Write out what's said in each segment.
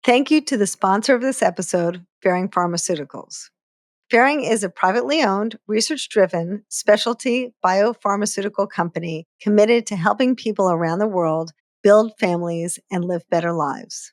Thank you to the sponsor of this episode, Ferring Pharmaceuticals. Ferring is a privately owned, research-driven, specialty biopharmaceutical company committed to helping people around the world build families and live better lives.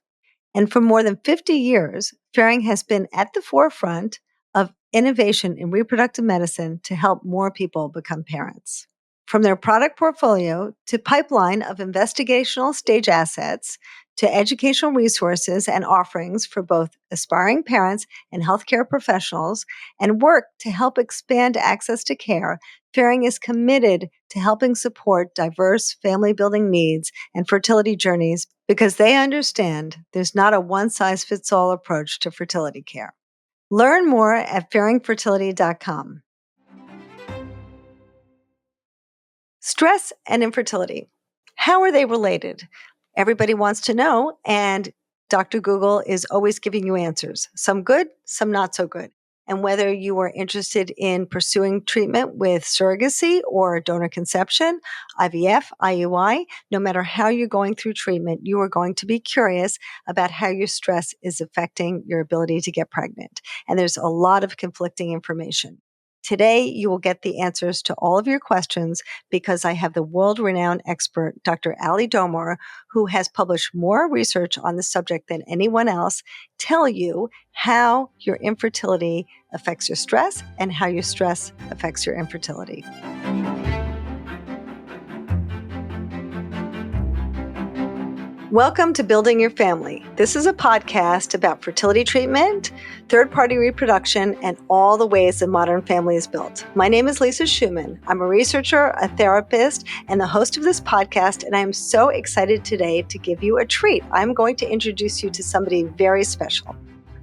And for more than 50 years, Ferring has been at the forefront of innovation in reproductive medicine to help more people become parents. From their product portfolio to pipeline of investigational stage assets to educational resources and offerings for both aspiring parents and healthcare professionals, and work to help expand access to care, Ferring is committed to helping support diverse family building needs and fertility journeys because they understand there's not a one-size-fits-all approach to fertility care. Learn more at ferringfertility.com. Stress and infertility. How are they related? Everybody wants to know, and Dr. Google is always giving you answers, some good, some not so good. And whether you are interested in pursuing treatment with surrogacy or donor conception, IVF, IUI, no matter how you're going through treatment, you are going to be curious about how your stress is affecting your ability to get pregnant. And there's a lot of conflicting information. Today, you will get the answers to all of your questions because I have the world-renowned expert, Dr. Ali Domar, who has published more research on the subject than anyone else, tell you how your infertility affects your stress and how your stress affects your infertility. Welcome to Building Your Family. This is a podcast about fertility treatment, third-party reproduction, and all the ways the modern family is built. My name is Lisa Schumann. I'm a researcher, a therapist, and the host of this podcast, and I am so excited today to give you a treat. I'm going to introduce you to somebody very special.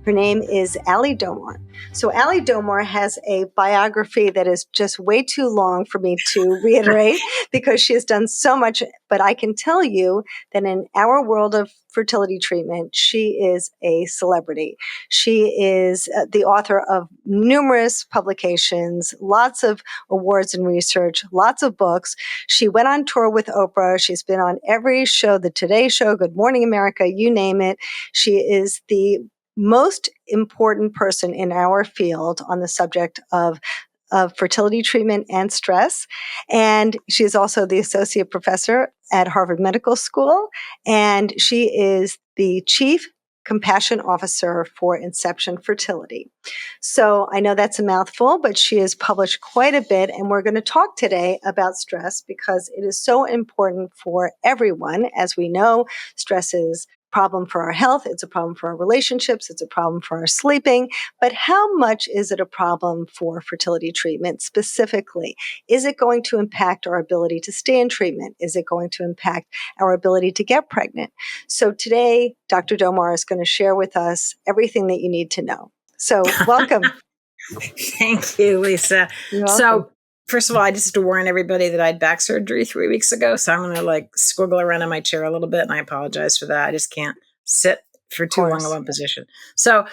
Her name is Ali Domar. So Ali Domar has a biography that is just way too long for me to reiterate because she has done so much, but I can tell you that in our world of fertility treatment, she is a celebrity. She is the author of numerous publications, lots of awards and research, lots of books. She went on tour with Oprah. She's been on every show, the Today Show, Good Morning America, you name it. She is the most important person in our field on the subject of fertility treatment and stress. And she is also the associate professor at Harvard Medical School. And she is the chief compassion officer for Inception Fertility. So I know that's a mouthful, but she has published quite a bit. And we're going to talk today about stress because it is so important for everyone. As we know, stress is problem for our health, it's a problem for our relationships, it's a problem for our sleeping, but how much is it a problem for fertility treatment specifically? Is it going to impact our ability to stay in treatment? Is it going to impact our ability to get pregnant? So today, Dr. Domar is going to share with us everything that you need to know. So welcome. Thank you, Lisa. You're So welcome. first of all, I just have to warn everybody that I had back surgery 3 weeks ago. So I'm going to squiggle around in my chair a little bit. And I apologize for that. I just can't sit for too long in one position. So,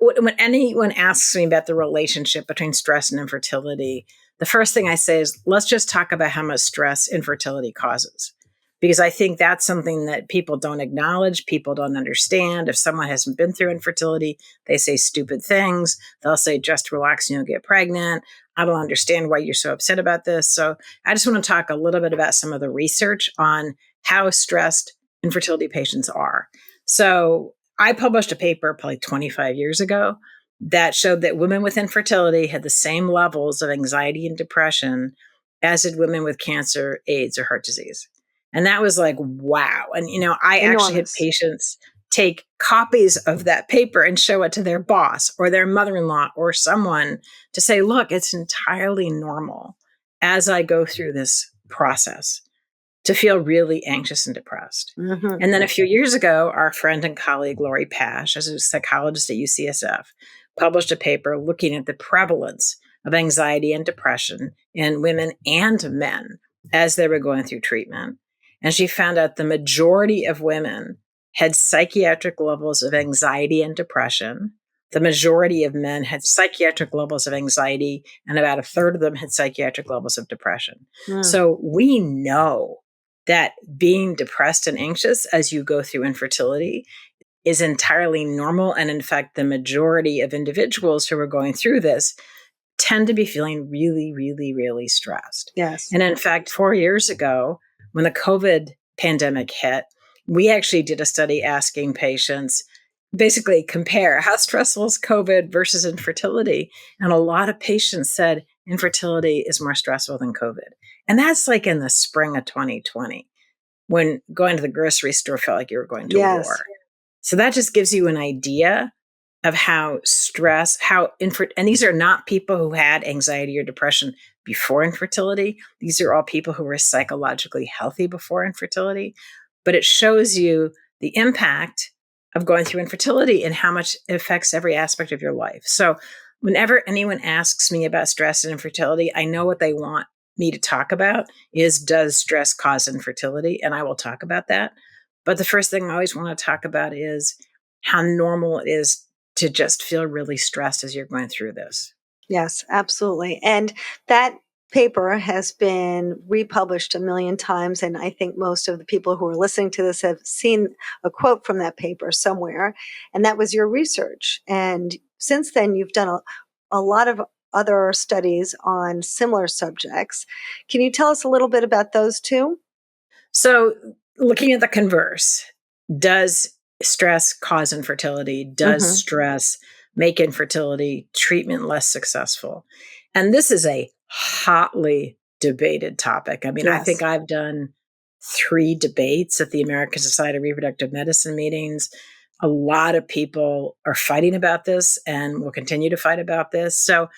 when anyone asks me about the relationship between stress and infertility, the first thing I say is, let's just talk about how much stress infertility causes. Because I think that's something that people don't acknowledge, people don't understand. If someone hasn't been through infertility, they say stupid things. They'll say, just relax and you'll get pregnant. I don't understand why you're so upset about this. So I just want to talk a little bit about some of the research on how stressed infertility patients are. So I published a paper probably 25 years ago that showed that women with infertility had the same levels of anxiety and depression as did women with cancer, AIDS, or heart disease. And that was like, wow. And, I actually had patients take copies of that paper and show it to their boss or their mother-in-law or someone to say, look, it's entirely normal as I go through this process to feel really anxious and depressed. Mm-hmm. And then a few years ago, our friend and colleague, Lori Pash, as a psychologist at UCSF, published a paper looking at the prevalence of anxiety and depression in women and men as they were going through treatment. And she found out the majority of women had psychiatric levels of anxiety and depression. The majority of men had psychiatric levels of anxiety, and about a third of them had psychiatric levels of depression. So we know that being depressed and anxious as you go through infertility is entirely normal. And in fact, the majority of individuals who are going through this tend to be feeling really, really, really stressed. Yes. And in fact, 4 years ago, when the COVID pandemic hit, we actually did a study asking patients, basically compare how stressful is COVID versus infertility. And a lot of patients said infertility is more stressful than COVID. And that's like in the spring of 2020, when going to the grocery store felt like you were going to war. So that just gives you an idea of how stress, and these are not people who had anxiety or depression before infertility. These are all people who were psychologically healthy before infertility. But it shows you the impact of going through infertility and how much it affects every aspect of your life. So whenever anyone asks me about stress and infertility, I know what they want me to talk about is, does stress cause infertility? And I will talk about that. But the first thing I always want to talk about is how normal it is to just feel really stressed as you're going through this. Yes, absolutely. And that paper has been republished a million times. And I think most of the people who are listening to this have seen a quote from that paper somewhere. And that was your research. And since then, you've done a lot of other studies on similar subjects. Can you tell us a little bit about those too? So looking at the converse, does stress cause infertility? Does stress make infertility treatment less successful? And this is a hotly debated topic. I mean, I think I've done 3 debates at the American Society of Reproductive Medicine meetings. A lot of people are fighting about this and will continue to fight about this. So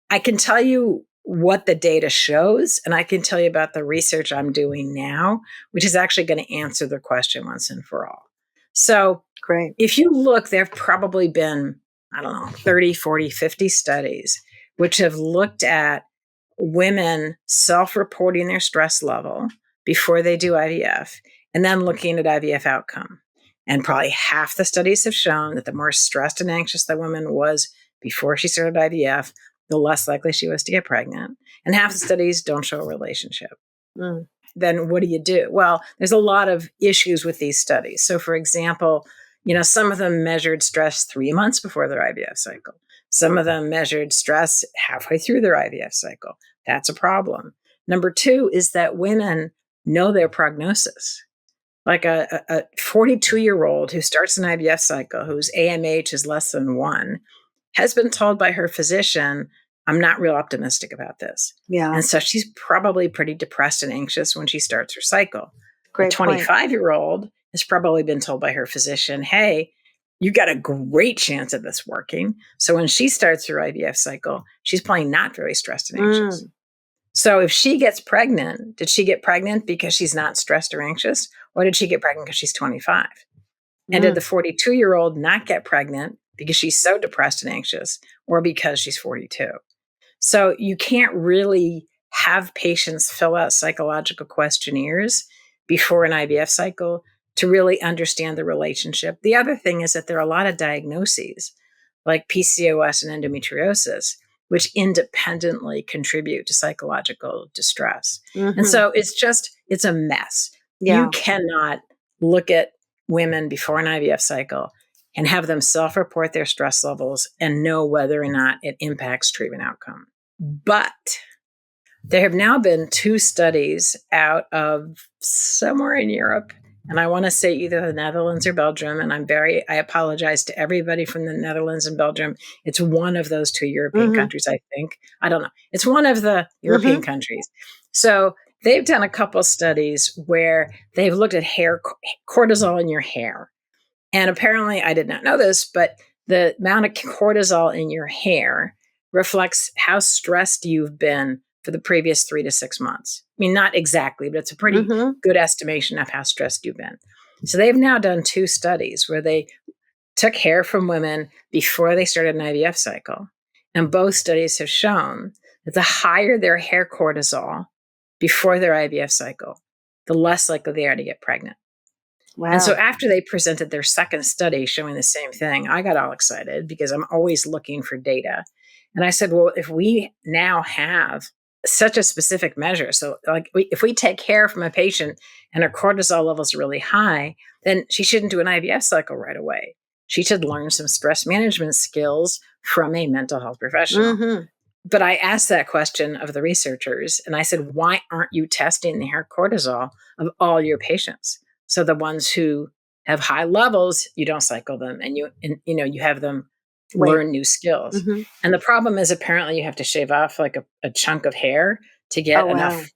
I can tell you what the data shows, and I can tell you about the research I'm doing now, which is actually going to answer the question once and for all. So great. If you look, there have probably been, 30, 40, 50 studies which have looked at women self-reporting their stress level before they do IVF, and then looking at IVF outcome. And probably half the studies have shown that the more stressed and anxious the woman was before she started IVF, the less likely she was to get pregnant. And half the studies don't show a relationship. Then what do you do? Well, there's a lot of issues with these studies. So for example, some of them measured stress 3 months before their IVF cycle. Some of them measured stress halfway through their IVF cycle. That's a problem. Number 2 is that women know their prognosis. Like a 42-year-old who starts an IVF cycle, whose AMH is less than 1, has been told by her physician, I'm not real optimistic about this. Yeah. And so she's probably pretty depressed and anxious when she starts her cycle. Great a 25-year-old has probably been told by her physician, hey, you got a great chance of this working. So when she starts her IVF cycle, she's probably not very stressed and anxious. So if she gets pregnant, did she get pregnant because she's not stressed or anxious? Or did she get pregnant because she's 25? And did the 42-year-old not get pregnant because she's so depressed and anxious, or because she's 42? So you can't really have patients fill out psychological questionnaires before an IVF cycle to really understand the relationship. The other thing is that there are a lot of diagnoses like PCOS and endometriosis, which independently contribute to psychological distress. And so it's a mess. Yeah. You cannot look at women before an IVF cycle and have them self-report their stress levels and know whether or not it impacts treatment outcome. But there have now been 2 studies out of somewhere in Europe, and I want to say either the Netherlands or Belgium, and I apologize to everybody from the Netherlands and Belgium. It's one of those 2 European countries, I think. I don't know. It's one of the European countries. So they've done a couple studies where they've looked at cortisol in your hair. And apparently, I did not know this, but the amount of cortisol in your hair reflects how stressed you've been for the previous 3 to 6 months. I mean, not exactly, but it's a pretty good estimation of how stressed you've been. So they've now done 2 studies where they took hair from women before they started an IVF cycle. And both studies have shown that the higher their hair cortisol before their IVF cycle, the less likely they are to get pregnant. Wow. And so after they presented their second study showing the same thing, I got all excited because I'm always looking for data. And I said, well, if we now have such a specific measure, so like if we take hair from a patient and her cortisol levels are really high, then she shouldn't do an IVF cycle right away. she should learn some stress management skills from a mental health professional. Mm-hmm. But I asked that question of the researchers, and I said, why aren't you testing the hair cortisol of all your patients? So the ones who have high levels, you don't cycle them, and you have them learn new skills. Mm-hmm. And the problem is apparently you have to shave off like a chunk of hair to get enough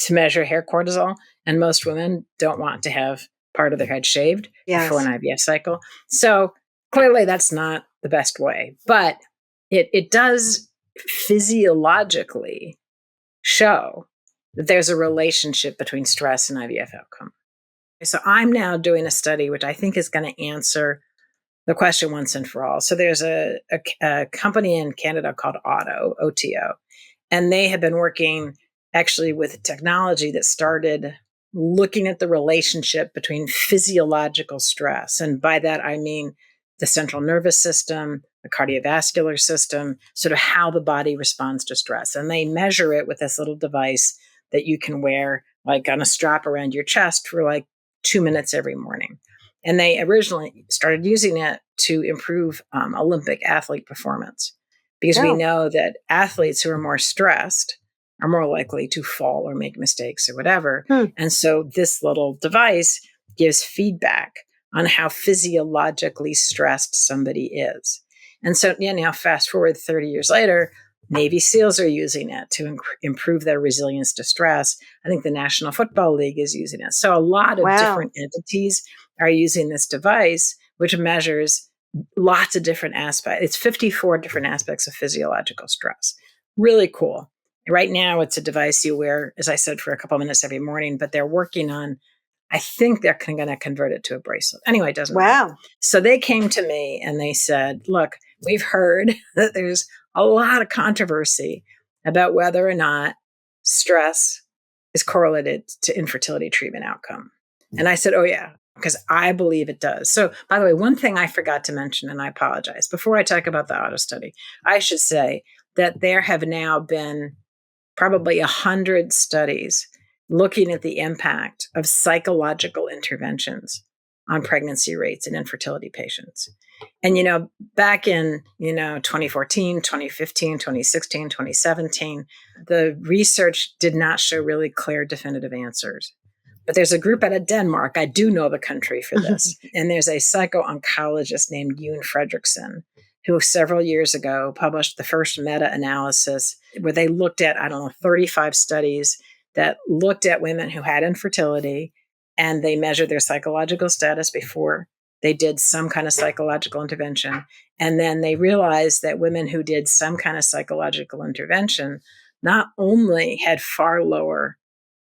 to measure hair cortisol. And most women don't want to have part of their head shaved before an IVF cycle. So clearly that's not the best way, but it does physiologically show that there's a relationship between stress and IVF outcome. So I'm now doing a study which I think is going to answer the question once and for all. So there's a company in Canada called OTO, and they have been working actually with technology that started looking at the relationship between physiological stress. And by that, I mean the central nervous system, the cardiovascular system, sort of how the body responds to stress. And they measure it with this little device that you can wear like on a strap around your chest for like 2 minutes every morning. And they originally started using it to improve Olympic athlete performance, because we know that athletes who are more stressed are more likely to fall or make mistakes or whatever. And so this little device gives feedback on how physiologically stressed somebody is. And so now fast forward 30 years later, Navy SEALs are using it to improve their resilience to stress. I think the National Football League is using it. So a lot of different entities are using this device, which measures lots of different aspects. It's 54 different aspects of physiological stress. Really cool. Right now, it's a device you wear, as I said, for a couple of minutes every morning, but they're working on, I think they're going to convert it to a bracelet. Anyway, it doesn't matter. So they came to me and they said, look, we've heard that there's a lot of controversy about whether or not stress is correlated to infertility treatment outcome. And I said, oh, yeah, because I believe it does. So, by the way, one thing I forgot to mention, and I apologize, before I talk about the auto study, I should say that there have now been probably 100 studies looking at the impact of psychological interventions on pregnancy rates in infertility patients. And, back in, 2014, 2015, 2016, 2017, the research did not show really clear, definitive answers. But there's a group out of Denmark, I do know the country for this, and there's a psycho-oncologist named Yoon Fredrickson, who several years ago published the first meta-analysis where they looked at, 35 studies that looked at women who had infertility, and they measured their psychological status before they did some kind of psychological intervention. And then they realized that women who did some kind of psychological intervention not only had far lower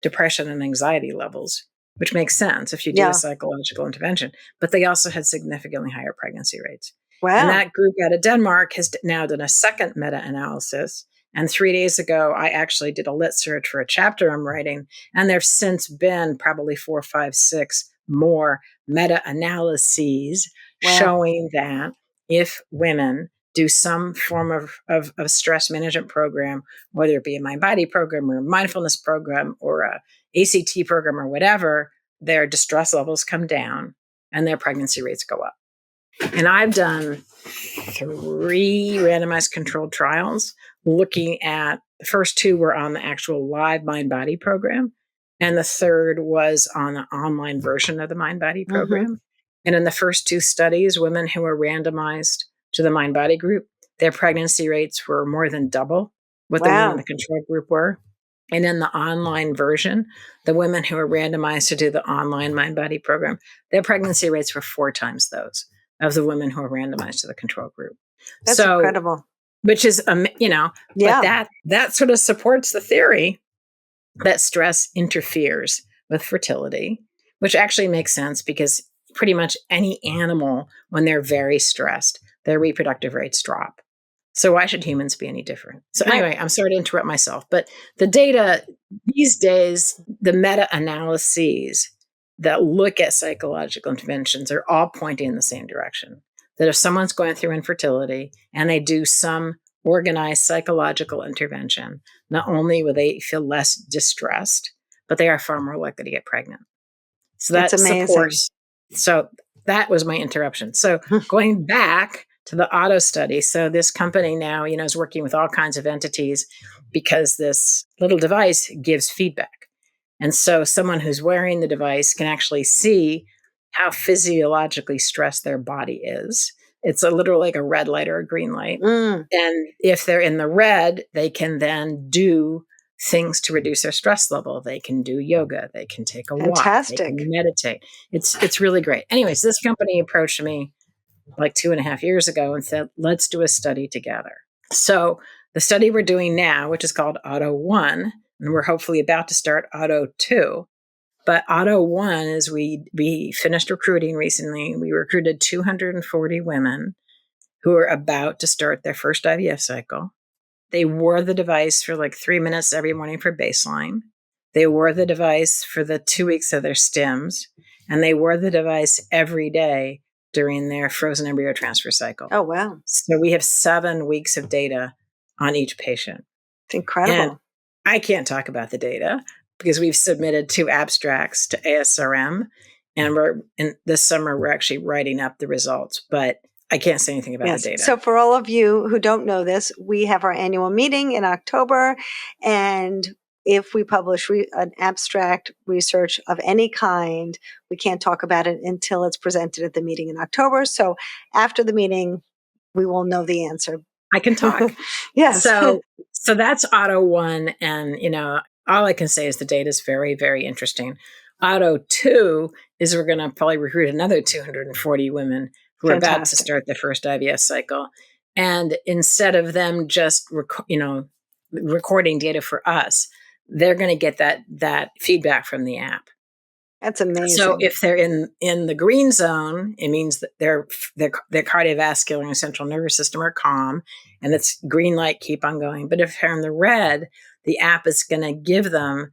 depression and anxiety levels, which makes sense if you do a psychological intervention, but they also had significantly higher pregnancy rates. Wow. And that group out of Denmark has now done a second meta-analysis. And 3 days ago, I actually did a lit search for a chapter I'm writing. And there have since been probably 4, 5, 6 more meta-analyses showing that if women do some form of stress management program, whether it be a mind body program or a mindfulness program or a ACT program or whatever, their distress levels come down and their pregnancy rates go up. And I've done 3 randomized controlled trials looking at, the first 2 were on the actual live mind body program. And the third was on the online version of the mind body program. Mm-hmm. And in the first 2 studies, women who were randomized to the mind body group, their pregnancy rates were more than double what the women in the control group were. And in the online version, the women who were randomized to do the online mind body program, their pregnancy rates were 4 times those of the women who were randomized to the control group. That's incredible. Which is, but that sort of supports the theory that stress interferes with fertility, which actually makes sense because pretty much any animal, when they're very stressed, their reproductive rates drop. So why should humans be any different? So anyway, I'm sorry to interrupt myself, but the data these days, the meta-analyses that look at psychological interventions are all pointing in the same direction. That if someone's going through infertility and they do some organized psychological intervention, not only will they feel less distressed, but they are far more likely to get pregnant. So that's amazing. So that was my interruption. So going back to the auto study. So this company now, is working with all kinds of entities because this little device gives feedback. And so someone who's wearing the device can actually see how physiologically stressed their body is. It's literally like a red light or a green light. And if they're in the red, they can then do things to reduce their stress level. They can do yoga. They can take a walk. They can meditate. It's really great. Anyways, this company approached me like 2.5 years ago and said, let's do a study together. So the study we're doing now, which is called Auto 1, and we're hopefully about to start Auto 2. But Auto 1 is we finished recruiting recently. We recruited 240 women who are about to start their first IVF cycle. They wore the device for like 3 minutes every morning for baseline. They wore the device for the 2 weeks of their stims, and they wore the device every day during their frozen embryo transfer cycle. Oh, wow. So we have 7 weeks of data on each patient. It's incredible. And I can't talk about the data because we've submitted 2 abstracts to ASRM, and this summer we're actually writing up the results, but I can't say anything about the data. So for all of you who don't know this, we have our annual meeting in October, and if we publish an abstract research of any kind, we can't talk about it until it's presented at the meeting in October. So after the meeting, we will know the answer. I can talk. Yes. So that's Auto 1. And, all I can say is the data is very, very interesting. Auto 2 is we're going to probably recruit another 240 women who are about to start their first IVF cycle. And instead of them just, recording data for us, they're going to get that feedback from the app. That's amazing. So if they're in the green zone, it means that their cardiovascular and central nervous system are calm, and it's green light, keep on going. But if they're in the red, the app is going to give them,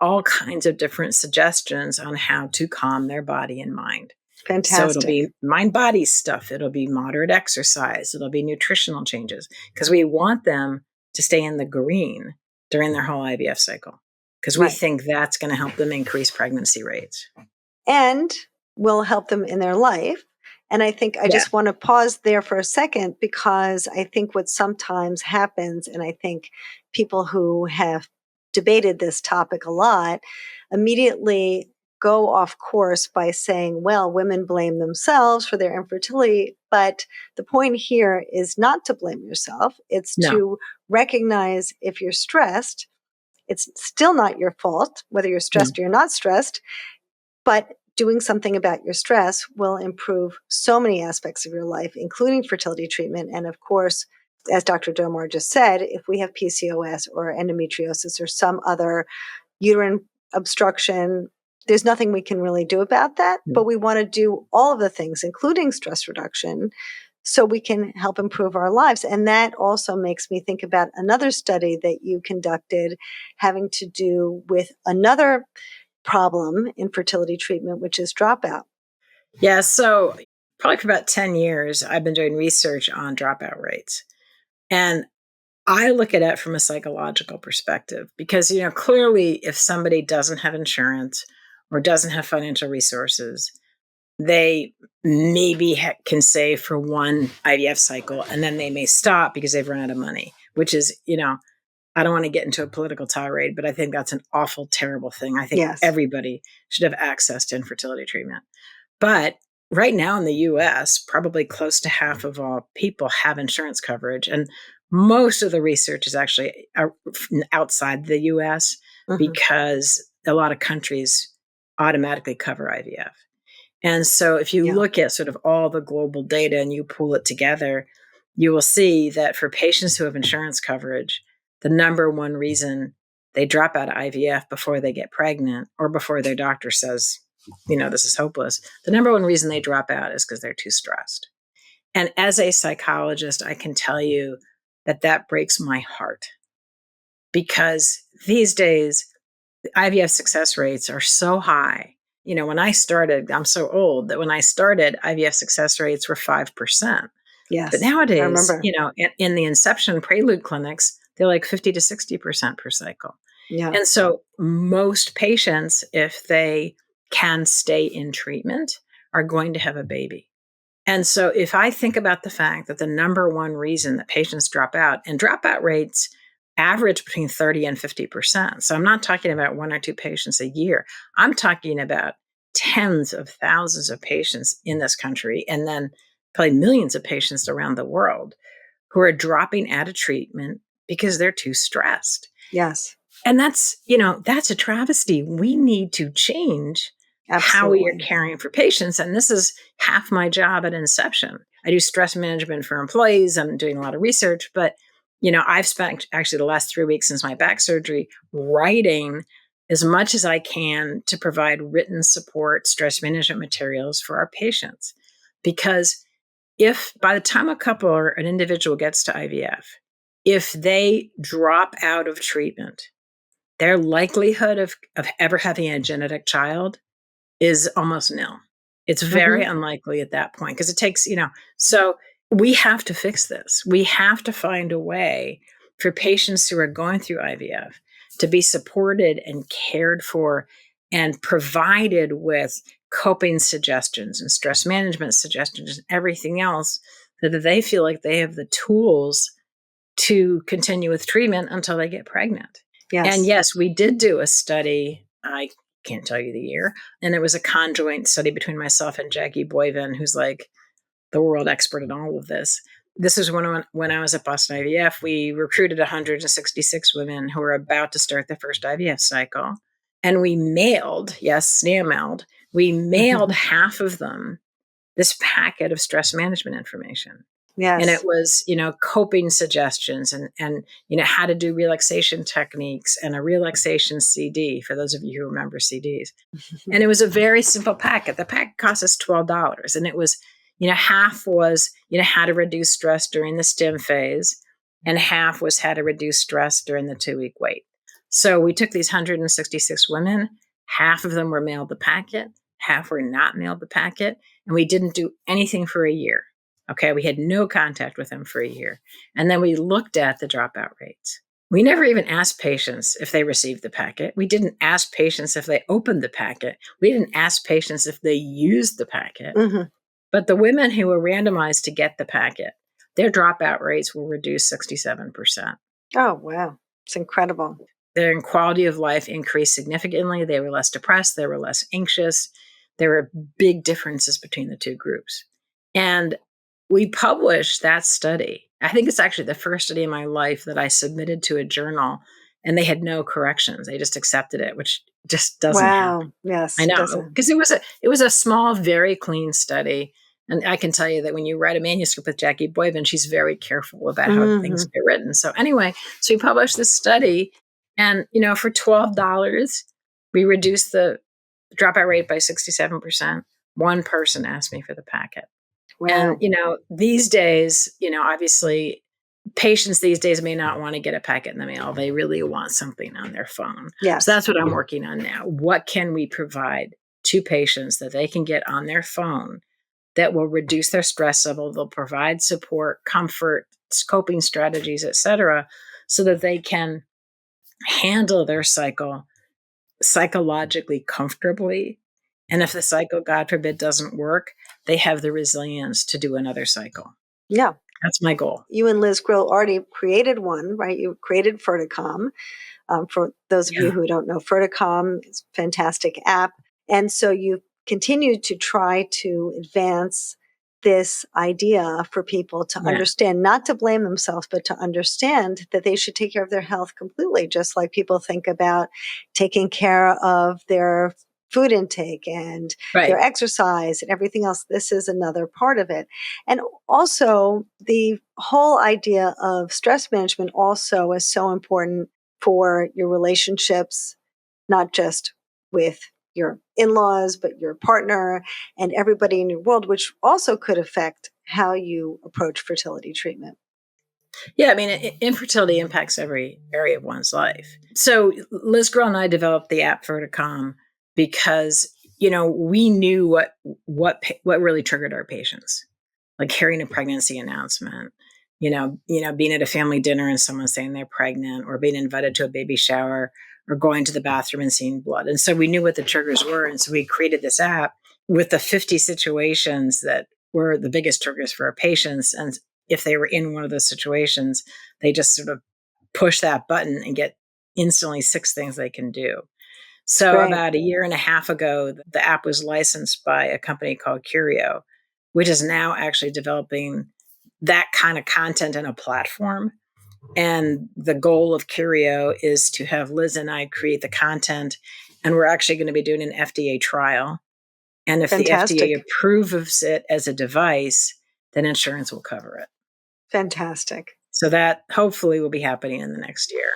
all kinds of different suggestions on how to calm their body and mind. Fantastic. So it'll be mind-body stuff. It'll be moderate exercise. It'll be nutritional changes, because we want them to stay in the green during their whole IVF cycle, because we think that's going to help them increase pregnancy rates. And will help them in their life. And I think I just want to pause there for a second, because I think what sometimes happens, and I think people who have debated this topic a lot immediately go off course by saying, well, women blame themselves for their infertility. But the point here is not to blame yourself. It's to recognize if you're stressed, it's still not your fault, whether you're stressed or you're not stressed, but doing something about your stress will improve so many aspects of your life, including fertility treatment. And of course, as Dr. Domar just said, if we have PCOS or endometriosis or some other uterine obstruction, there's nothing we can really do about that, but we want to do all of the things, including stress reduction, so we can help improve our lives. And that also makes me think about another study that you conducted having to do with another problem in fertility treatment, which is dropout. Yeah, so probably for about 10 years, I've been doing research on dropout rates. And I look at it from a psychological perspective because, clearly if somebody doesn't have insurance or doesn't have financial resources, they maybe can save for one IVF cycle and then they may stop because they've run out of money, which is, I don't want to get into a political tirade, but I think that's an awful, terrible thing. I think everybody should have access to infertility treatment. But right now in the US, probably close to half of all people have insurance coverage. And most of the research is actually outside the US because a lot of countries automatically cover IVF. And so if you look at sort of all the global data and you pull it together, you will see that for patients who have insurance coverage, the number one reason they drop out of IVF before they get pregnant or before their doctor says, this is hopeless, the number one reason they drop out is because they're too stressed. And as a psychologist, I can tell you that breaks my heart because these days, the IVF success rates are so high. When I started, I'm so old that when I started, IVF success rates were 5%. Yes. But nowadays, I remember. In the inception prelude clinics, they're like 50 to 60% per cycle. Yeah. And so most patients, if they can stay in treatment, are going to have a baby. And so if I think about the fact that the number one reason that patients drop out, and dropout rates average between 30 and 50%. So I'm not talking about one or two patients a year. I'm talking about tens of thousands of patients in this country, and then probably millions of patients around the world who are dropping out of treatment because they're too stressed. Yes. And that's a travesty. We need to change how we are caring for patients. And this is half my job at Inception. I do stress management for employees. I'm doing a lot of research, but I've spent actually the last 3 weeks since my back surgery writing as much as I can to provide written support, stress management materials for our patients. Because if by the time a couple or an individual gets to IVF, if they drop out of treatment, their likelihood of ever having a genetic child is almost nil. It's very unlikely at that point because it takes, so we have to fix this. We have to find a way for patients who are going through IVF to be supported and cared for and provided with coping suggestions and stress management suggestions and everything else so that they feel like they have the tools to continue with treatment until they get pregnant. Yes. And yes, we did do a study. I can't tell you the year. And it was a conjoint study between myself and Jackie Boyven, who's like the world expert in all of this. This is when I was at Boston IVF. We recruited 166 women who were about to start their first IVF cycle. And we mailed, snail mailed, we mailed half of them this packet of stress management information. Yes. And it was, coping suggestions and how to do relaxation techniques and a relaxation CD for those of you who remember CDs. And it was a very simple packet. The packet cost us $12. And it was, half was, how to reduce stress during the stim phase, and half was how to reduce stress during the 2-week wait. So we took these 166 women, half of them were mailed the packet, half were not mailed the packet, and we didn't do anything for a year. Okay, we had no contact with them for a year. And then we looked at the dropout rates. We never even asked patients if they received the packet. We didn't ask patients if they opened the packet. We didn't ask patients if they used the packet. But the women who were randomized to get the packet, their dropout rates were reduced 67%. Oh, wow. It's incredible. Their quality of life increased significantly. They were less depressed. They were less anxious. There were big differences between the two groups. And we published that study. I think it's actually the first study in my life that I submitted to a journal, and they had no corrections. They just accepted it, which just doesn't happen. Yes. I know, because it was a small, very clean study. And I can tell you that when you write a manuscript with Jackie Boyven, she's very careful about how things get written. So anyway, so we published this study, and for $12, we reduced the dropout rate by 67%. One person asked me for the packet. Wow. And, these days, obviously patients these days may not want to get a packet in the mail. They really want something on their phone. Yes. So that's what I'm working on now. What can we provide to patients that they can get on their phone that will reduce their stress level? They'll provide support, comfort, coping strategies, et cetera, so that they can handle their cycle psychologically comfortably. And if the cycle, God forbid, doesn't work, they have the resilience to do another cycle. Yeah. That's my goal. You and Liz Grill already created one, right? You created Ferticom. For those of you who don't know, Ferticom is a fantastic app. And so you continue to try to advance this idea for people to understand, not to blame themselves, but to understand that they should take care of their health completely, just like people think about taking care of their food intake and their exercise and everything else. This is another part of it. And also the whole idea of stress management also is so important for your relationships, not just with your in-laws, but your partner and everybody in your world, which also could affect how you approach fertility treatment. Yeah, I mean, infertility impacts every area of one's life. So Liz Grill and I developed the app Ferticom because, we knew what really triggered our patients, like hearing a pregnancy announcement, being at a family dinner and someone saying they're pregnant, or being invited to a baby shower, or going to the bathroom and seeing blood. And so we knew what the triggers were. And so we created this app. with the 50 situations that were the biggest triggers for our patients. And if they were in one of those situations, they just sort of push that button and get instantly 6 things they can do. So Great. about a year and a half ago, the app was licensed by a company called Curio, which is now actually developing that kind of content in a platform. And the goal of Curio is to have Liz and I create the content. And we're actually going to be doing an FDA trial. And if Fantastic. the FDA approves it as a device, then insurance will cover it. Fantastic. So that hopefully will be happening in the next year.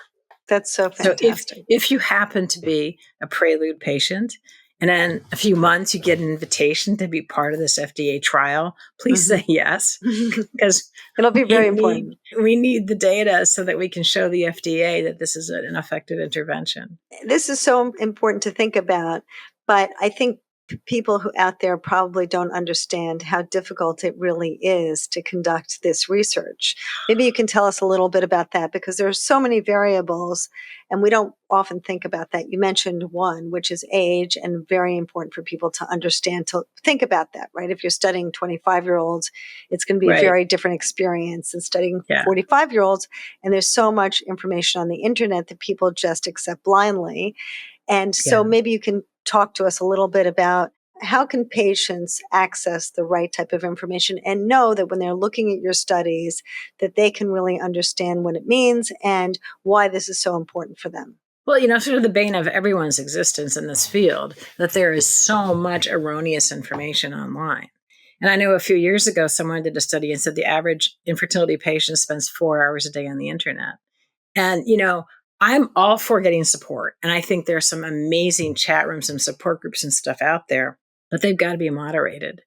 That's so fantastic. So if you happen to be a Prelude patient, and in a few months you get an invitation to be part of this FDA trial, please say yes, because it'll be very important. We need the data so that we can show the FDA that this is an effective intervention. This is so important to think about, but I think people who out there probably don't understand how difficult it really is to conduct this research. Maybe you can tell us a little bit about that, because there are so many variables and we don't often think about that. You mentioned one, which is age, and very important for people to understand, to think about that, right? If you're studying 25-year-olds, it's going to be a very different experience than studying 45-year-olds. And there's so much information on the internet that people just accept blindly. And so maybe you can talk to us a little bit about how can patients access the right type of information and know that when they're looking at your studies, that they can really understand what it means and why this is so important for them. Well, sort of the bane of everyone's existence in this field, that there is so much erroneous information online. And I know a few years ago, someone did a study and said the average infertility patient spends 4 hours a day on the internet. And, I'm all for getting support. And I think there's some amazing chat rooms and support groups and stuff out there, but they've got to be moderated,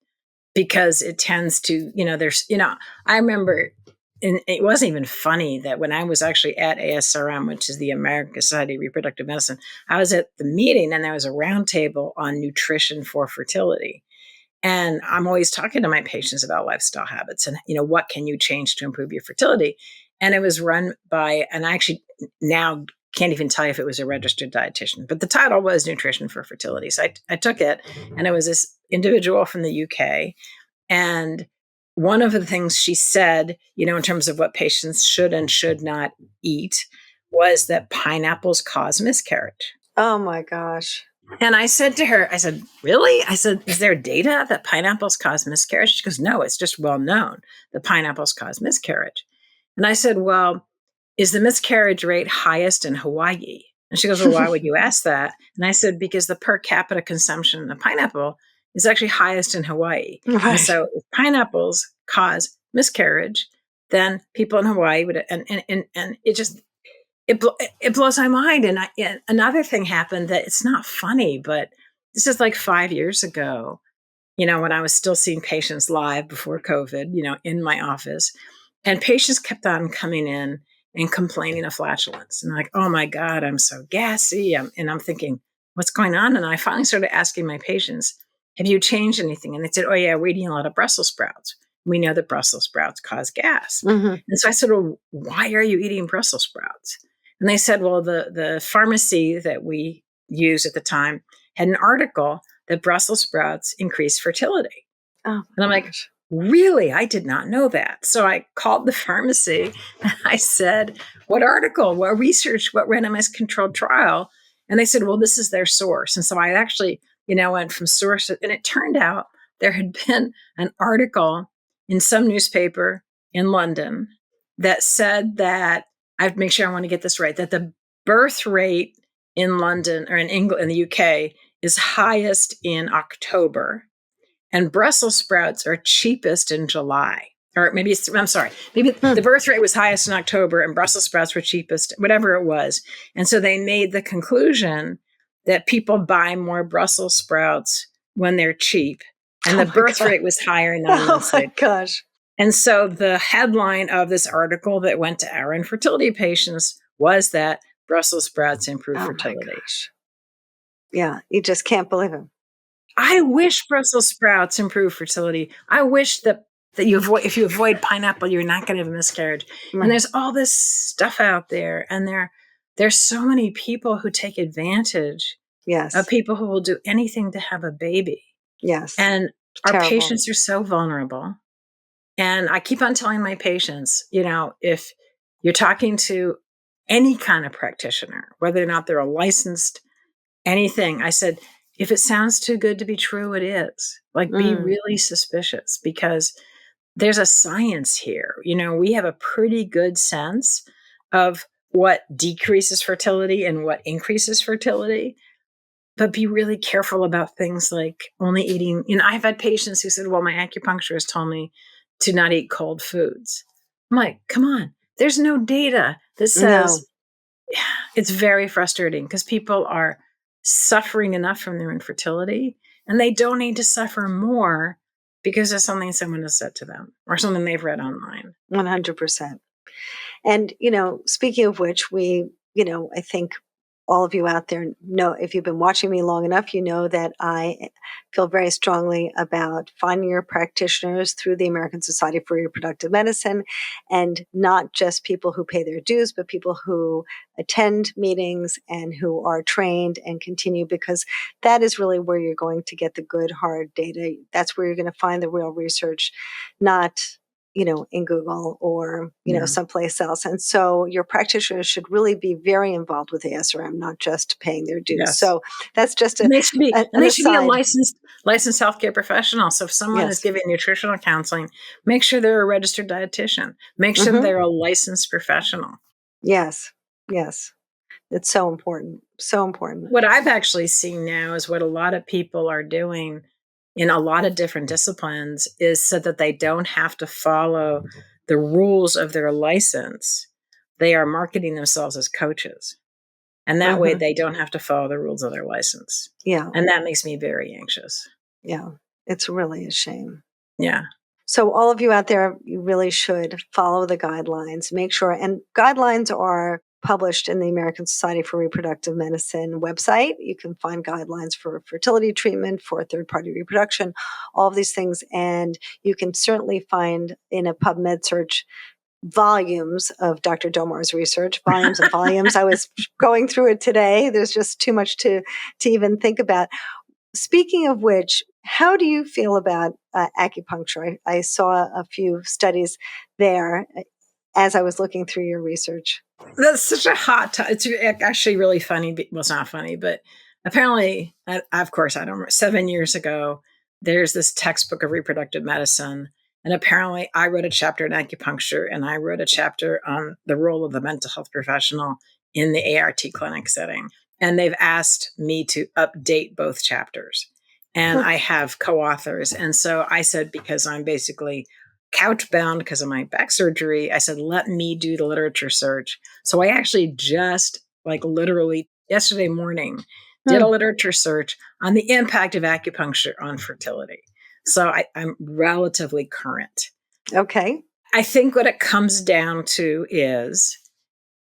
because it tends to, I remember, and it wasn't even funny, that when I was actually at ASRM, which is the American Society of Reproductive Medicine, I was at the meeting and there was a roundtable on nutrition for fertility. And I'm always talking to my patients about lifestyle habits and, what can you change to improve your fertility? And it was run by, and I actually now can't even tell you if it was a registered dietitian, but the title was Nutrition for Fertility. So I took it, and it was this individual from the UK. And one of the things she said, in terms of what patients should and should not eat, was that pineapples cause miscarriage. Oh my gosh. And I said to her, really? I said, is there data that pineapples cause miscarriage? She goes, no, it's just well known that pineapples cause miscarriage. And I said, well, is the miscarriage rate highest in Hawaii? And she goes, well, why would you ask that? And I said, because the per capita consumption of pineapple is actually highest in Hawaii. Right. And so if pineapples cause miscarriage, then people in Hawaii would, and it just, it blows my mind. And another thing happened that it's not funny, but this is like 5 years ago, when I was still seeing patients live before COVID, in my office, and patients kept on coming in and complaining of flatulence. And like, oh my God, I'm so gassy. And I'm thinking, what's going on? And I finally started asking my patients, have you changed anything? And they said, oh yeah, we're eating a lot of Brussels sprouts. We know that Brussels sprouts cause gas. Mm-hmm. And so I said, well, why are you eating Brussels sprouts? And they said, well, the pharmacy that we used at the time had an article that Brussels sprouts increase fertility. Oh, and I'm like, really? I did not know that. So I called the pharmacy and I said, what article, what research, what randomized controlled trial? And they said, well, this is their source. And so I actually, went from source, and it turned out there had been an article in some newspaper in London that said that, I have to make sure I want to get this right, that the birth rate in London or in England, in the UK, is highest in October. And Brussels sprouts are cheapest in July. Or maybe the birth rate was highest in October and Brussels sprouts were cheapest, whatever it was. And so they made the conclusion that people buy more Brussels sprouts when they're cheap. And the birth rate was higher in 9 months later. Oh my gosh. And so the headline of this article that went to our infertility patients was that Brussels sprouts improve fertility. My gosh. Yeah, you just can't believe it. I wish Brussels sprouts improve fertility. I wish that if you avoid pineapple, you're not going to have a miscarriage. Right. And there's all this stuff out there, and there's so many people who take advantage of people who will do anything to have a baby. Yes. And our Terrible. patients are so vulnerable. And I keep on telling my patients, if you're talking to any kind of practitioner, whether or not they're a licensed anything, I said, if it sounds too good to be true, it is. Like, be really suspicious, because there's a science here. We have a pretty good sense of what decreases fertility and what increases fertility. But be really careful about things like only eating. I've had patients who said, well, my acupuncturist told me to not eat cold foods. I'm like, come on. There's no data that says. It's very frustrating, because people are suffering enough from their infertility, and they don't need to suffer more because of something someone has said to them or something they've read online. 100%. And, speaking of which, I think all of you out there know, if you've been watching me long enough, you know that I feel very strongly about finding your practitioners through the American Society for Reproductive Medicine, and not just people who pay their dues, but people who attend meetings and who are trained and continue, because that is really where you're going to get the good, hard data. That's where you're going to find the real research, not in Google or, someplace else. And so your practitioners should really be very involved with ASRM, not just paying their dues. Yes. So that's just they should be a licensed healthcare professional. So if someone is giving nutritional counseling, make sure they're a registered dietitian. Make sure they're a licensed professional. Yes. Yes. It's so important. So important. What I've actually seen now is what a lot of people are doing in a lot of different disciplines is so that they don't have to follow the rules of their license. They are marketing themselves as coaches. And that way they don't have to follow the rules of their license. Yeah. And that makes me very anxious. Yeah. It's really a shame. Yeah. So all of you out there, you really should follow the guidelines, make sure, and guidelines are published in the American Society for Reproductive Medicine website. You can find guidelines for fertility treatment, for third-party reproduction, all of these things. And you can certainly find in a PubMed search volumes of Dr. Domar's research, volumes and volumes. I was going through it today. There's just too much to even think about. Speaking of which, how do you feel about acupuncture? I saw a few studies there as I was looking through your research. That's such a hot topic. It's actually really funny. Well, it's not funny, but apparently, of course, I don't remember, 7 years ago, there's this textbook of reproductive medicine. And apparently I wrote a chapter in acupuncture, and I wrote a chapter on the role of the mental health professional in the ART clinic setting. And they've asked me to update both chapters. And I have co-authors. And so I said, because I'm basically couch bound because of my back surgery, I said, let me do the literature search. So I actually just literally yesterday morning did a literature search on the impact of acupuncture on fertility. So I'm relatively current. Okay. I think what it comes down to is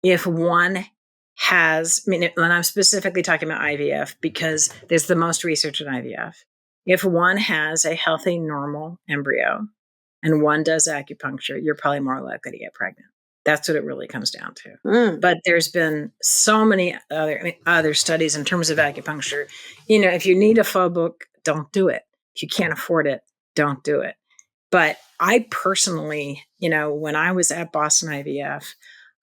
if one has, and I'm specifically talking about IVF because there's the most research in IVF. If one has a healthy, normal embryo and one does acupuncture, you're probably more likely to get pregnant. That's what it really comes down to. But there's been so many other studies in terms of acupuncture. If you need a faux book, don't do it. If you can't afford it, don't do it. But I personally, when I was at Boston IVF,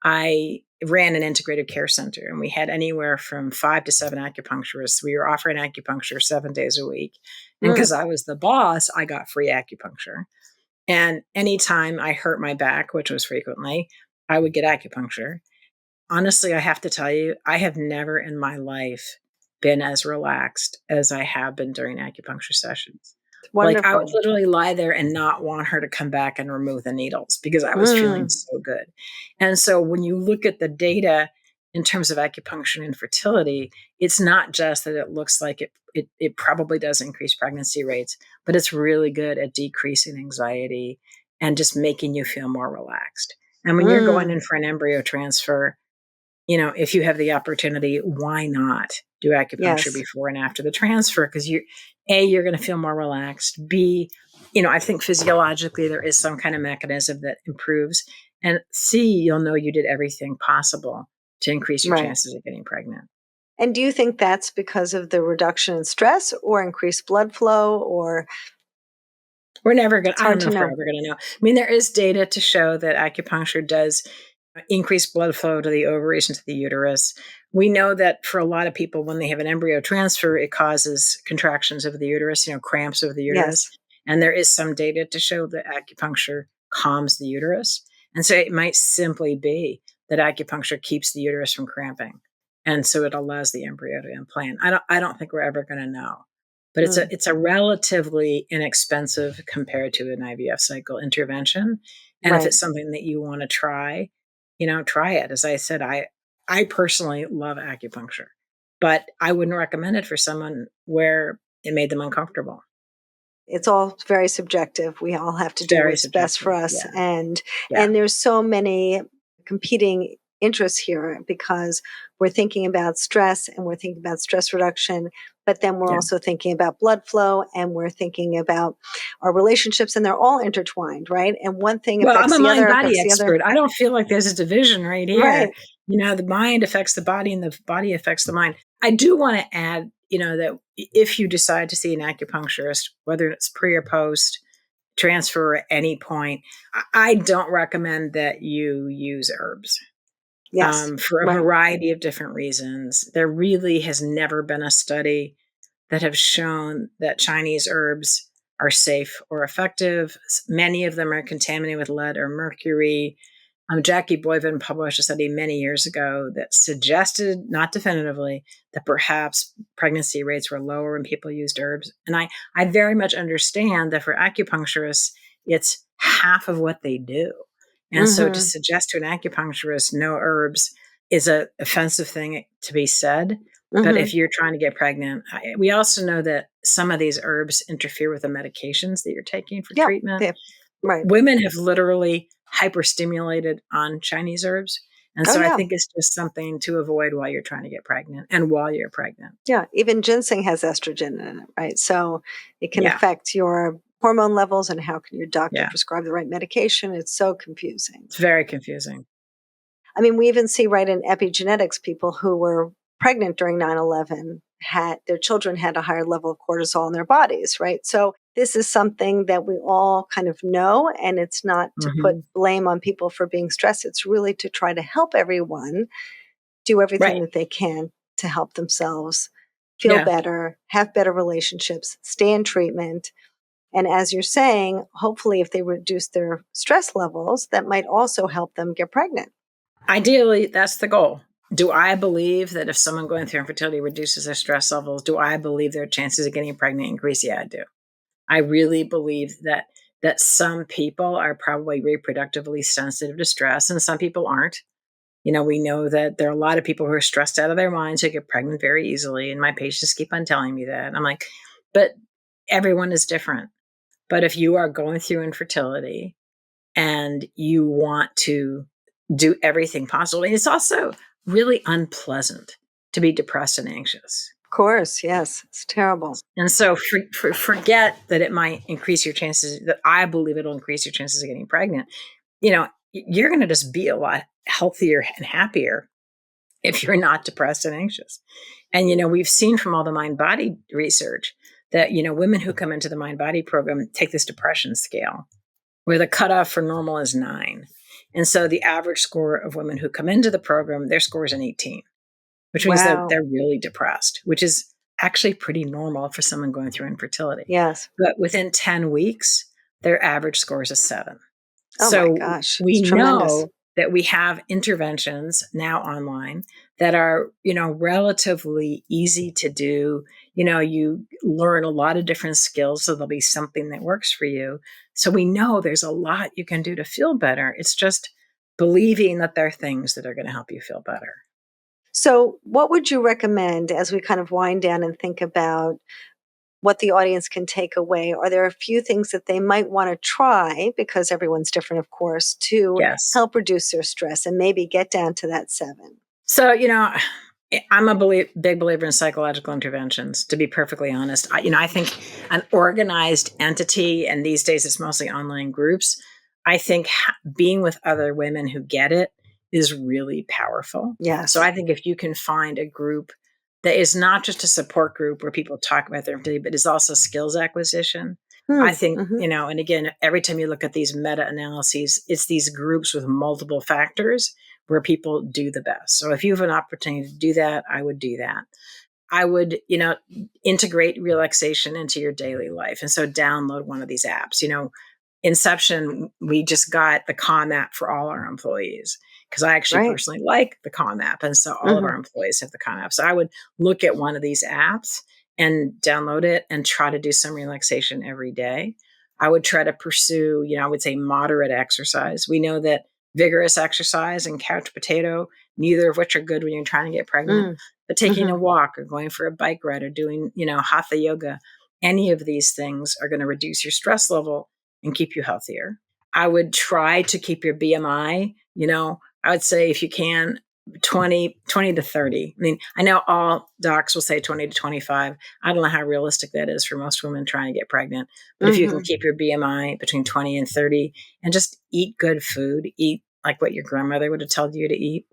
I ran an integrated care center, and we had anywhere from 5 to 7 acupuncturists. We were offering acupuncture 7 days a week. And because I was the boss, I got free acupuncture. And anytime I hurt my back, which was frequently, I would get acupuncture. Honestly, I have to tell you, I have never in my life been as relaxed as I have been during acupuncture sessions. Wonderful. I would literally lie there and not want her to come back and remove the needles because I was feeling so good. And so when you look at the data in terms of acupuncture and fertility, it's not just that it looks like it probably does increase pregnancy rates, but it's really good at decreasing anxiety and just making you feel more relaxed. And when you're going in for an embryo transfer, if you have the opportunity, why not do acupuncture before and after the transfer? Because you're going to feel more relaxed. B, I think physiologically there is some kind of mechanism that improves. And C, you'll know you did everything possible to increase your chances of getting pregnant. And do you think that's because of the reduction in stress or increased blood flow, or? We're never going to, I don't know to if we're know. ever going to know. I mean, there is data to show that acupuncture does increase blood flow to the ovaries and to the uterus. We know that for a lot of people, when they have an embryo transfer, it causes contractions of the uterus, cramps of the uterus. Yes. And there is some data to show that acupuncture calms the uterus. And so it might simply be that acupuncture keeps the uterus from cramping. And so it allows the embryo to implant. I don't think we're ever going to know. But it's a relatively inexpensive compared to an IVF cycle intervention. And if it's something that you want to try, try it. As I said, I personally love acupuncture, but I wouldn't recommend it for someone where it made them uncomfortable. It's all very subjective. We all have to do what's best for us. Yeah. And there's so many competing interests here because we're thinking about stress and we're thinking about stress reduction, but then we're also thinking about blood flow and we're thinking about our relationships, and they're all intertwined, right? And one thing affects the other. I'm a mind-body expert. I don't feel like there's a division right here. Right. The mind affects the body and the body affects the mind. I do want to add, that if you decide to see an acupuncturist, whether it's pre or post transfer at any point, I don't recommend that you use herbs. Yes. For a variety of different reasons. There really has never been a study that have shown that Chinese herbs are safe or effective. Many of them are contaminated with lead or mercury. Jackie Boyven published a study many years ago that suggested, not definitively, that perhaps pregnancy rates were lower when people used herbs. And I very much understand that for acupuncturists, it's half of what they do. And so to suggest to an acupuncturist no herbs is an offensive thing to be said. But if you're trying to get pregnant, we also know that some of these herbs interfere with the medications that you're taking for treatment. Women have literally hyperstimulated on Chinese herbs. And so I think it's just something to avoid while you're trying to get pregnant and while you're pregnant. Yeah, even ginseng has estrogen in it, right? So it can affect your hormone levels, and how can your doctor prescribe the right medication? It's so confusing. It's very confusing. I mean, we even see in epigenetics, people who were pregnant during 9/11 their children had a higher level of cortisol in their bodies, right? So this is something that we all kind of know, and it's not to put blame on people for being stressed. It's really to try to help everyone do everything that they can to help themselves feel better, have better relationships, stay in treatment. And as you're saying, hopefully if they reduce their stress levels, that might also help them get pregnant. Ideally, that's the goal. Do I believe that if someone going through infertility reduces their stress levels, do I believe their chances of getting pregnant increase? Yeah, I do. I really believe that some people are probably reproductively sensitive to stress and some people aren't. We know that there are a lot of people who are stressed out of their minds who get pregnant very easily. And my patients keep on telling me that. And I'm like, but everyone is different. But if you are going through infertility and you want to do everything possible, and it's also really unpleasant to be depressed and anxious. Of course, yes. It's terrible. And so forget that it might increase your chances, that I believe it'll increase your chances of getting pregnant. You're going to just be a lot healthier and happier if you're not depressed and anxious. And, we've seen from all the mind-body research that, women who come into the mind-body program take this depression scale where the cutoff for normal is 9. And so the average score of women who come into the program, their score is an 18, which means that they're really depressed, which is actually pretty normal for someone going through infertility. Yes. But within 10 weeks, their average score is a 7. Oh so my gosh. We know that we have interventions now online that are, relatively easy to do. You learn a lot of different skills, so there'll be something that works for you. So we know there's a lot you can do to feel better. It's just believing that there are things that are going to help you feel better. So what would you recommend as we kind of wind down and think about what the audience can take away? Are there a few things that they might want to try, because everyone's different, of course, to help reduce their stress and maybe get down to that 7? So, I'm a big believer in psychological interventions, to be perfectly honest. I think an organized entity, and these days it's mostly online groups, I think being with other women who get it is really powerful. Yes. So I think if you can find a group that is not just a support group where people talk about their infertility, but is also skills acquisition. I think, and again, every time you look at these meta-analyses, it's these groups with multiple factors where people do the best. So if you have an opportunity to do that, I would do that. I would, integrate relaxation into your daily life. And so download one of these apps. Inception, we just got the Calm app for all our employees because I actually personally like the Calm app. And so all of our employees have the Calm app. So I would look at one of these apps and download it and try to do some relaxation every day. I would try to pursue, I would say moderate exercise. We know that vigorous exercise and couch potato, neither of which are good when you're trying to get pregnant, but taking a walk or going for a bike ride or doing, hatha yoga, any of these things are going to reduce your stress level and keep you healthier. I would try to keep your BMI, I would say if you can, 20 to 30. I mean, I know all docs will say 20 to 25. I don't know how realistic that is for most women trying to get pregnant. But if you can keep your BMI between 20 and 30 and just eat good food, eat like what your grandmother would have told you to eat,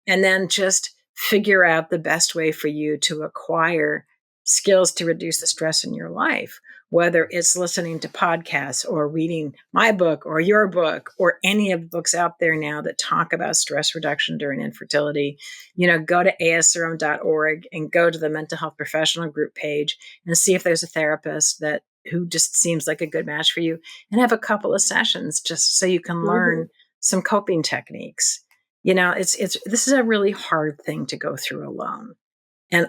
and then just figure out the best way for you to acquire skills to reduce the stress in your life, whether it's listening to podcasts or reading my book or your book or any of the books out there now that talk about stress reduction during infertility. Go to asrm.org and go to the mental health professional group page and see if there's a therapist who just seems like a good match for you, and have a couple of sessions just so you can learn some coping techniques. This is a really hard thing to go through alone, and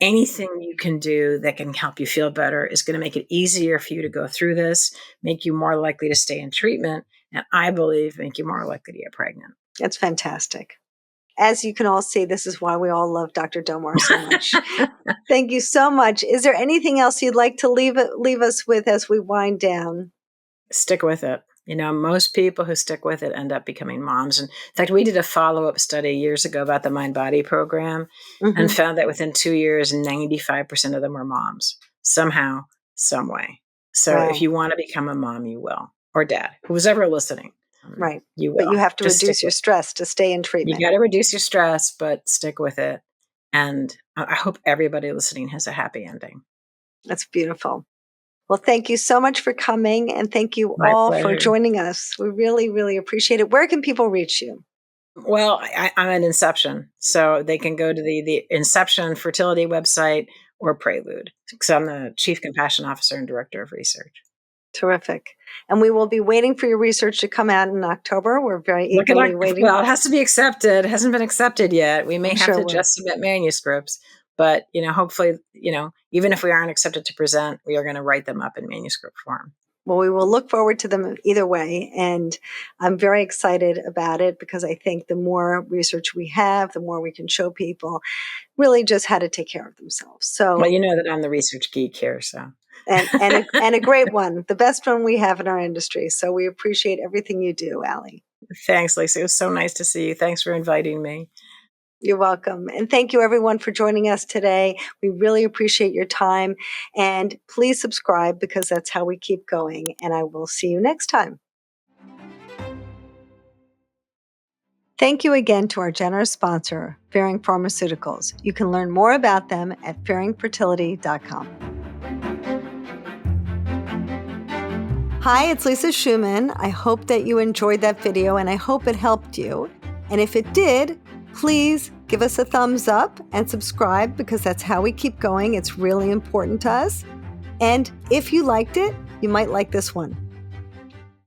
anything you can do that can help you feel better is going to make it easier for you to go through this, make you more likely to stay in treatment, and I believe make you more likely to get pregnant. That's fantastic. As you can all see, this is why we all love Dr. Domar so much. Thank you so much. Is there anything else you'd like to leave us with as we wind down? Stick with it. Most people who stick with it end up becoming moms. And in fact, we did a follow-up study years ago about the Mind Body program and found that within 2 years, 95% of them were moms somehow, some way. So if you want to become a mom, you will, or dad, who's ever listening. Right. You will. But you have to reduce your stress to stay in treatment. You got to reduce your stress, but stick with it. And I hope everybody listening has a happy ending. That's beautiful. Well, thank you so much for coming, and thank you all for joining us. We really, really appreciate it. Where can people reach you? Well, I'm at Inception, so they can go to the Inception fertility website or Prelude, because I'm the Chief Compassion Officer and Director of Research. Terrific. And we will be waiting for your research to come out in October. We're very eagerly waiting. Well, it has to be accepted. It hasn't been accepted yet. We may have to just submit manuscripts. But, hopefully, even if we aren't accepted to present, we are going to write them up in manuscript form. Well, we will look forward to them either way. And I'm very excited about it because I think the more research we have, the more we can show people really just how to take care of themselves. So, well, you know that I'm the research geek here, so. and a great one, the best one we have in our industry. So we appreciate everything you do, Ali. Thanks, Lisa. It was so nice to see you. Thanks for inviting me. You're welcome. And thank you everyone for joining us today. We really appreciate your time, and please subscribe because that's how we keep going. And I will see you next time. Thank you again to our generous sponsor, Ferring Pharmaceuticals. You can learn more about them at ferringfertility.com. Hi, it's Lisa Schumann. I hope that you enjoyed that video and I hope it helped you. And if it did, please give us a thumbs up and subscribe because that's how we keep going. It's really important to us. And if you liked it, you might like this one.